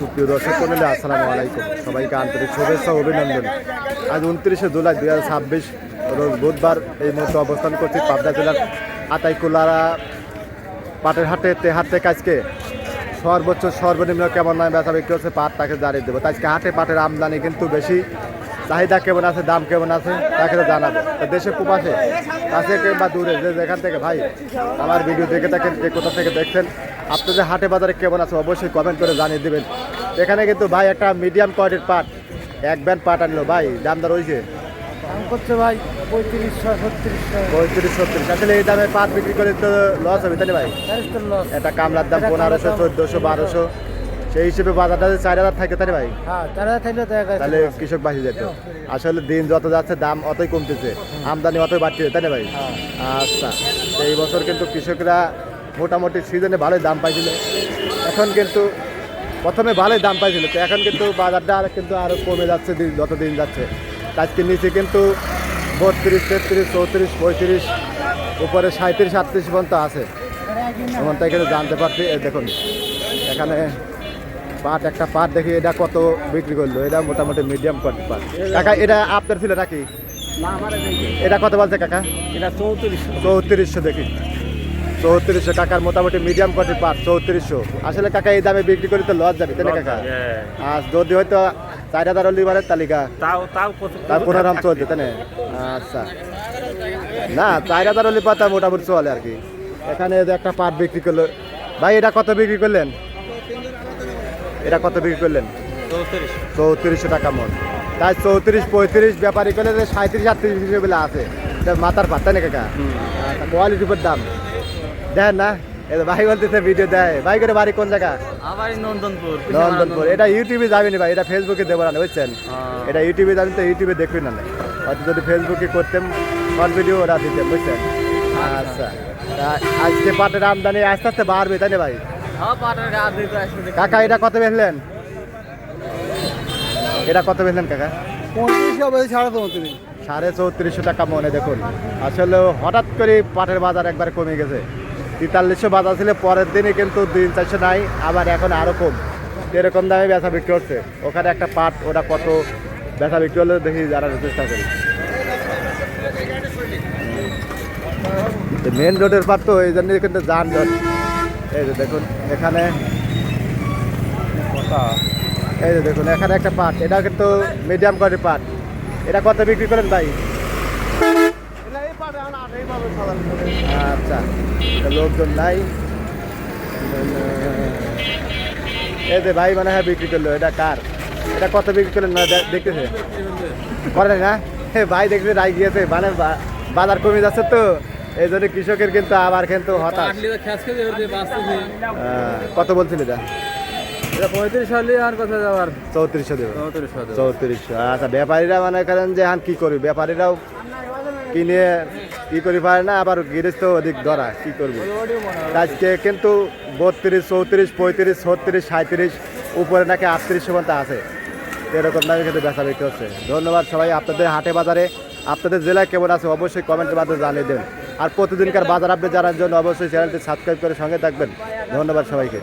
সুপ্রিয় দর্শক মণ্ডলী, আসসালামু আলাইকুম। সবাইকে আন্তরিক শুভেচ্ছা ও অভিনন্দন। আজ 29শে জুলাই 2026 রোজ বুধবার এই মুহূর্তে অবস্থান করছি পাবনা জেলার আতাইকুলারা পাটের হাট থেকে আজকে সর্বোচ্চ সর্বনিম্ন কেমন নয় বেচা বিক্রি হচ্ছে পাট তাকে জানিয়ে দেবো। আজকে হাটে পাটের আমদানি কিন্তু বেশি, চাহিদা কেমন আছে, দাম কেমন আছে তাকে জানাবো। তো দেশে প্রবাসে কাছে কিংবা দূরে যেখান থেকে ভাই আমার ভিডিও দেখে থাকেন, যে কোথা থেকে দেখছেন, আপনাদের হাটে বাজারে কেমন আছে অবশ্যই কমেন্ট করে জানিয়ে দেবেন। এখানে কিন্তু ভাই একটা মিডিয়াম কোয়ালিটির পাট, এক ব্যান্ড পাট আনলো ভাই, দাম দর হয়েছে করছে ভাই 35-36। আসলে এই দামে পাট বিক্রি করে তো লস হবে তাই না ভাই? এটা কামলার দাম 1500, 1400, 1200, সেই হিসেবে বাজারটা 4000 থাকে তাই না ভাই? তাহলে কৃষক বাঁচে যেত। আসলে দিন যত যাচ্ছে দাম অতই কমতেছে, আমদানি অতই বাড়তেছে তাই না ভাই? আচ্ছা, এই বছর কিন্তু কৃষকরা মোটামুটি সিজনে ভালোই দাম পাইছিল, এখন কিন্তু প্রথমে ভালোই দাম পাইছিল, তো এখন কিন্তু বাজারটা কিন্তু আরও কমে যাচ্ছে যত দিন যাচ্ছে। আজকে নিচে কিন্তু 32, 33, 34, 35, উপরে 37, 38 পর্যন্ত আছে। এমনটা কিন্তু জানতে পারছি। দেখুন এখানে পাট, একটা পাট দেখি এটা কত বিক্রি করলো, এটা মোটামুটি মিডিয়াম কোয়ালিটি পাট। কাকা এটা আপনার ছিল নাকি? এটা কত বলছে কাকা? এটা 3400 দেখি, 3400 কাকার মোটামুটি মিডিয়াম কোয়ালিটির পাট 3400। আসলে কাকা এই দামে বিক্রি করে তো লস যাবে তাই না কাকা? আর যদি হয়তো 4000 লিবারের তালিকা তার 15 চলছে তাই না? আচ্ছা, না 4000 লিবারটা মোটামুটি চলে আর কি। এখানে একটা পাট বিক্রি করলো ভাই, এটা কত বিক্রি করলেন? এটা কত বিক্রি করলেন? 3400 টাকা মন। তাই 34, 35 ব্যাপারী করলে 37, 38 হিসেবে আছে। এটা মাথার পাট তাই না কাকা? কোয়ালিটির উপর দাম দেখেন না। ভাই বলতেছে ভিডিও দেয়। ভাই করে বাড়ি কোন জায়গা? নন্দনপুর। এটা ইউটিউবে যাবেনি ভাই, এটা ফেসবুকে দেবো না বুঝছেন? এটা ইউটিউবে যাবেন, তো ইউটিউবে দেখবি না, হয়তো যদি ফেসবুকে করতেম শর্ট ভিডিও ওরা দিতেন বুঝছেন? আচ্ছা, আজকে পাটের আমদানি আস্তে আস্তে বাড়বে তাই না ভাই? কাকা এটা কত বেচলেন? এটা কত বেচলেন কাকা? 3450 টাকা মনে। দেখুন আসলে হঠাৎ করে পাটের বাজার একবার কমে গেছে। 4300 বাজার ছিল, পরের দিনে কিন্তু 300-400 নাই, আবার এখন আরো কম। এরকম দামে বেচা বিক্রি হচ্ছে। ওখানে একটা পাট, ওটা কত বেচা বিক্রি হলে দেখি জানার চেষ্টা করি। মেন রোডের পাট তো, এই জন্য কিন্তু যানজট। এই যে দেখুন এখানে, এই যে দেখুন এখানে একটা পাট, এটা কিন্তু মিডিয়াম কোয়ালিটির পাট। এটা কত বিক্রি করেন ভাই? আচ্ছা, লোকজন নাই। এই যে ভাই মানে হ্যাঁ বিক্রি করলো, এটা কার? এটা কত বিক্রি করলেন না দেখতেছে করেন না? ভাই দেখতে রাই গিয়েছে, মানে বাজার কমে যাচ্ছে তো এই জন্য কৃষকের কিন্তু আবার কিন্তু হতাশ। কত বলছিল এটা? 3400 দেবে। 3400। আচ্ছা, ব্যাপারীরা মানে করেন যে হান কি করবি, ব্যাপারীরাও কিনে কি করি পারে না, আবার গিরিস তো অধিক ধরা কি করবি। আজকে কিন্তু 32, 34, 35, 36, 37, উপরে নাকি 3800 পর্যন্ত আছে। এরকম দামে কিন্তু বেচা বিক্রি হচ্ছে। ধন্যবাদ সবাই। আপনাদের হাটে বাজারে আপনাদের জেলায় কেমন আছে অবশ্যই কমেন্টের মাধ্যমে জানিয়ে দেন। আর প্রতিদিনকার বাজার আপডেট জানার জন্য অবশ্যই চ্যানেলটি সাবস্ক্রাইব করে সঙ্গে থাকবেন। ধন্যবাদ সবাইকে।